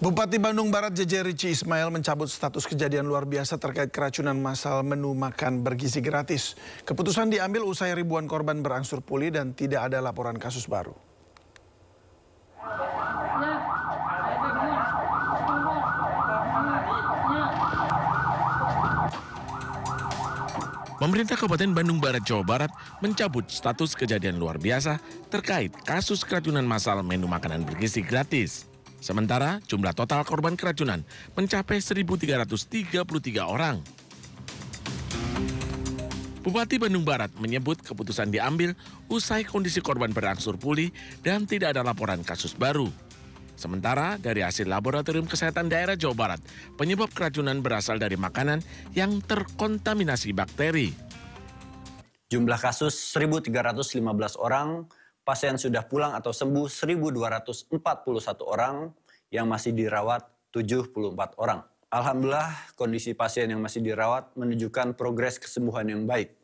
Bupati Bandung Barat JJ Rici Ismail mencabut status kejadian luar biasa terkait keracunan massal menu makan bergizi gratis. Keputusan diambil usai ribuan korban berangsur pulih dan tidak ada laporan kasus baru. Pemerintah Kabupaten Bandung Barat, Jawa Barat mencabut status kejadian luar biasa terkait kasus keracunan massal menu makanan bergizi gratis. Sementara jumlah total korban keracunan mencapai 1.333 orang. Bupati Bandung Barat menyebut keputusan diambil usai kondisi korban berangsur pulih dan tidak ada laporan kasus baru. Sementara dari hasil Laboratorium Kesehatan Daerah Jawa Barat, penyebab keracunan berasal dari makanan yang terkontaminasi bakteri. Jumlah kasus 1.315 orang, pasien sudah pulang atau sembuh 1.241 orang, yang masih dirawat 74 orang. Alhamdulillah kondisi pasien yang masih dirawat menunjukkan progres kesembuhan yang baik.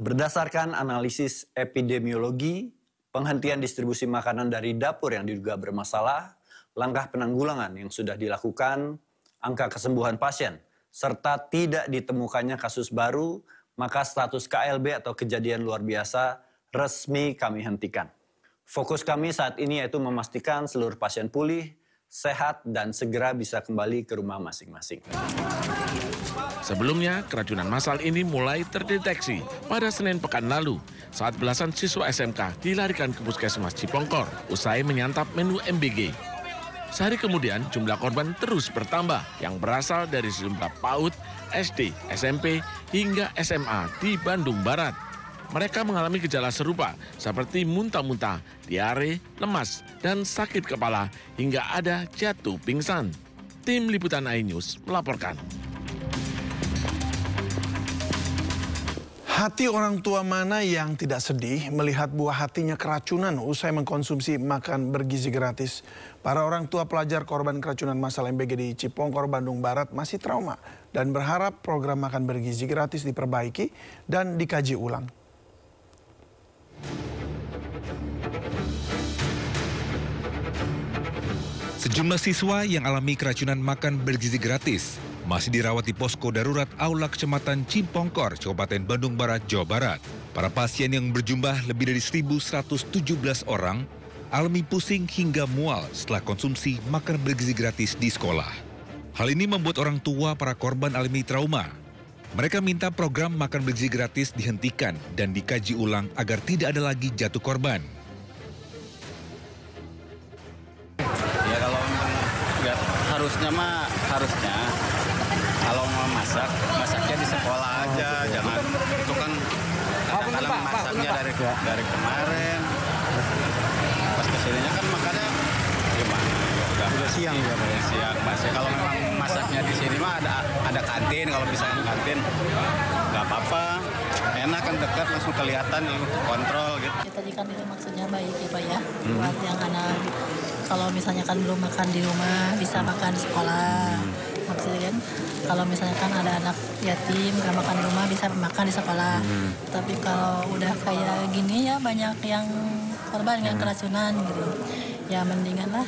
Berdasarkan analisis epidemiologi, penghentian distribusi makanan dari dapur yang diduga bermasalah, langkah penanggulangan yang sudah dilakukan, angka kesembuhan pasien, serta tidak ditemukannya kasus baru, maka status KLB atau kejadian luar biasa resmi kami hentikan. Fokus kami saat ini yaitu memastikan seluruh pasien pulih, sehat, dan segera bisa kembali ke rumah masing-masing. Sebelumnya, keracunan massal ini mulai terdeteksi pada Senin pekan lalu saat belasan siswa SMK dilarikan ke Puskesmas Cipongkor usai menyantap menu MBG. Sehari kemudian, jumlah korban terus bertambah yang berasal dari sejumlah PAUD, SD, SMP, hingga SMA di Bandung Barat. Mereka mengalami gejala serupa seperti muntah-muntah, diare, lemas, dan sakit kepala hingga ada jatuh pingsan. Tim Liputan iNews melaporkan. Hati orang tua mana yang tidak sedih melihat buah hatinya keracunan usai mengkonsumsi makan bergizi gratis? Para orang tua pelajar korban keracunan massal MBG di Cipongkor, Bandung Barat masih trauma dan berharap program makan bergizi gratis diperbaiki dan dikaji ulang. Sejumlah siswa yang alami keracunan makan bergizi gratis masih dirawat di posko darurat Aula Kecamatan Cipongkor, Kabupaten Bandung Barat, Jawa Barat. Para pasien yang berjumlah lebih dari 1.117 orang alami pusing hingga mual setelah konsumsi makan bergizi gratis di sekolah. Hal ini membuat orang tua para korban alami trauma. Mereka minta program makan bergizi gratis dihentikan dan dikaji ulang agar tidak ada lagi jatuh korban. Ya kalau ya, harusnya kalau mau masaknya di sekolah aja, jangan itu kan kadang-kadang masaknya dari kemarin. Pas kesininya kan makannya gimana? Udah siang ya, Pak. Siang masih. Kalau memang masaknya di sini mah ada kantin, kalau misalnya kantin nggak apa-apa. Enak kan, dekat, langsung kelihatan, kontrol gitu. Ya, tadi kan itu maksudnya baik ya Pak ya, buat yang anak kalau misalnya kan belum makan di rumah bisa makan di sekolah. Maksudnya kan kalau misalnya kan ada anak yatim nggak makan di rumah bisa makan di sekolah. Tapi kalau udah kayak gini ya banyak yang korban yang keracunan gitu. Ya mendingan lah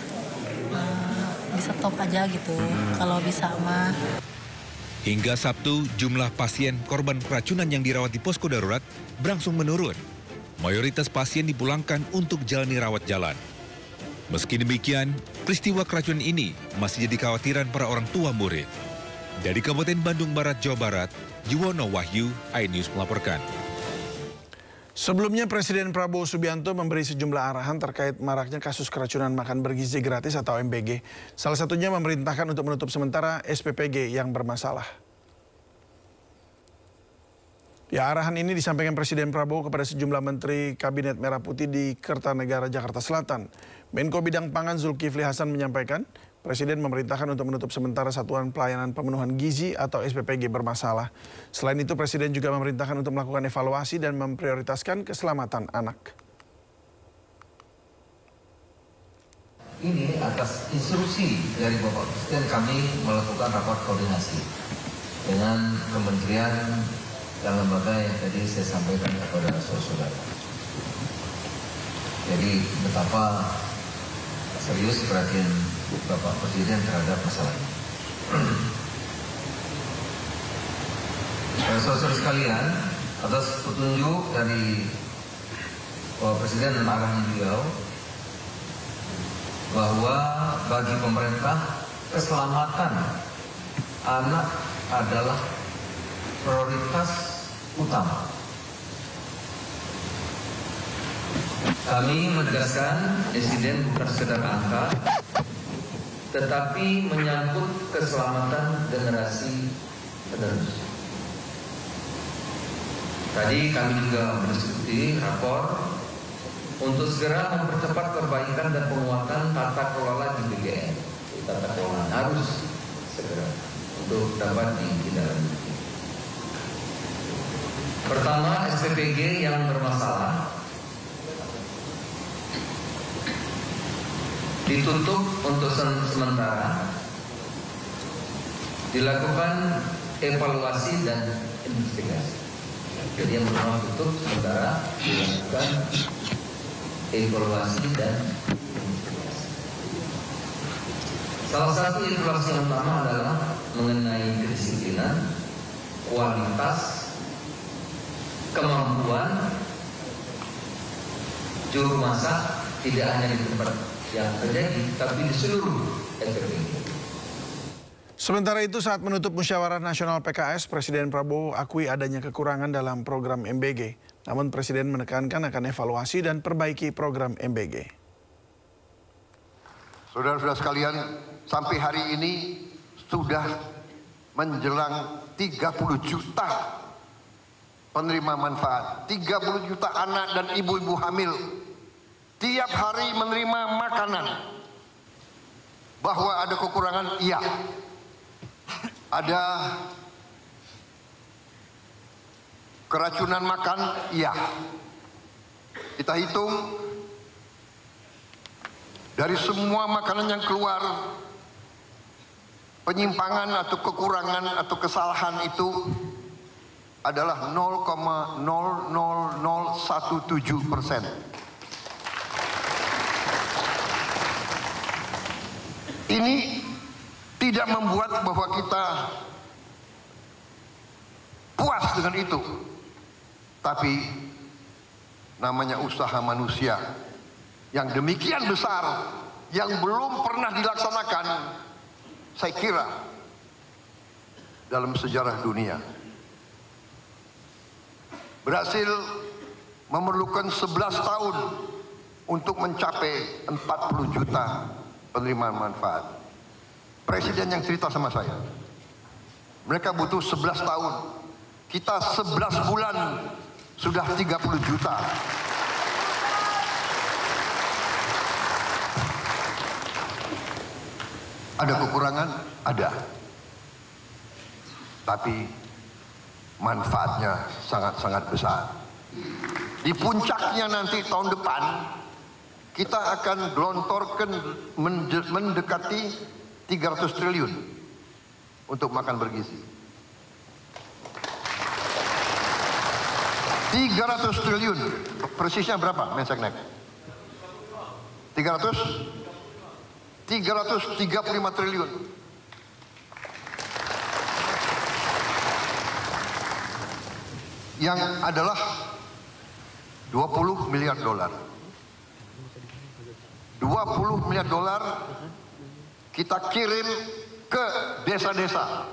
bisa stop aja gitu kalau bisa mah. Hingga Sabtu, jumlah pasien korban keracunan yang dirawat di posko darurat berangsur menurun. Mayoritas pasien dipulangkan untuk jalani rawat jalan. Meski demikian, peristiwa keracunan ini masih jadi kekhawatiran para orang tua murid. Dari Kabupaten Bandung Barat, Jawa Barat, Yuwono Wahyu, iNews melaporkan. Sebelumnya Presiden Prabowo Subianto memberi sejumlah arahan terkait maraknya kasus keracunan makan bergizi gratis atau MBG. Salah satunya memerintahkan untuk menutup sementara SPPG yang bermasalah. Ya, arahan ini disampaikan Presiden Prabowo kepada sejumlah Menteri Kabinet Merah Putih di Kertanegara, Jakarta Selatan. Menko Bidang Pangan Zulkifli Hasan menyampaikan, Presiden memerintahkan untuk menutup sementara Satuan Pelayanan Pemenuhan Gizi atau SPPG bermasalah. Selain itu, Presiden juga memerintahkan untuk melakukan evaluasi dan memprioritaskan keselamatan anak. Ini atas instruksi dari Bapak Presiden kami melakukan rapat koordinasi dengan kementerian dan lembaga yang tadi saya sampaikan kepada saudara. Jadi betapa serius perhatian Bapak Presiden terhadap masalah ini. Saudara sekalian, atas petunjuk dari Bapak Presiden dan arahan beliau bahwa bagi pemerintah keselamatan anak adalah prioritas utama. Kami menegaskan insiden bukan sekedar angka, tetapi menyangkut keselamatan generasi penerus. Tadi kami juga berdiskusi rapor untuk segera mempercepat perbaikan dan penguatan tata kelola di BGN. Tata kelola harus segera untuk dapat ditindaklanjuti. Pertama, SPPG yang bermasalah ditutup untuk sementara, dilakukan evaluasi dan investigasi. Jadi yang pertama tutup sementara, dilakukan evaluasi dan investigasi. Salah satu evaluasi yang utama adalah mengenai kedisiplinan, kualitas, kemampuan juru masak tidak hanya di tempat yang terjadi, tapi di seluruh SPPG. Sementara itu, saat menutup musyawarah nasional PKS, Presiden Prabowo akui adanya kekurangan dalam program MBG. Namun Presiden menekankan akan evaluasi dan perbaiki program MBG. Saudara-saudara sekalian, sampai hari ini sudah menjelang 30 juta penerima manfaat. 30 juta anak dan ibu-ibu hamil tiap hari menerima makanan. Bahwa ada kekurangan, iya. Ada keracunan makan, iya. Kita hitung dari semua makanan yang keluar, penyimpangan atau kekurangan atau kesalahan itu adalah 0,00017%. Ini tidak membuat bahwa kita puas dengan itu, tapi namanya usaha manusia yang demikian besar yang belum pernah dilaksanakan, saya kira dalam sejarah dunia. Berhasil memerlukan 11 tahun untuk mencapai 40 juta penerimaan manfaat. Presiden yang cerita sama saya, mereka butuh 11 tahun. Kita 11 bulan sudah 30 juta. Ada kekurangan? Ada. Tapi manfaatnya sangat-sangat besar. Di puncaknya nanti tahun depan, kita akan gelontorkan mendekati 300 triliun untuk makan bergizi. 300 triliun, persisnya berapa, Menseknek? 335 triliun. Yang adalah 20 miliar dolar. 20 miliar dolar kita kirim ke desa-desa.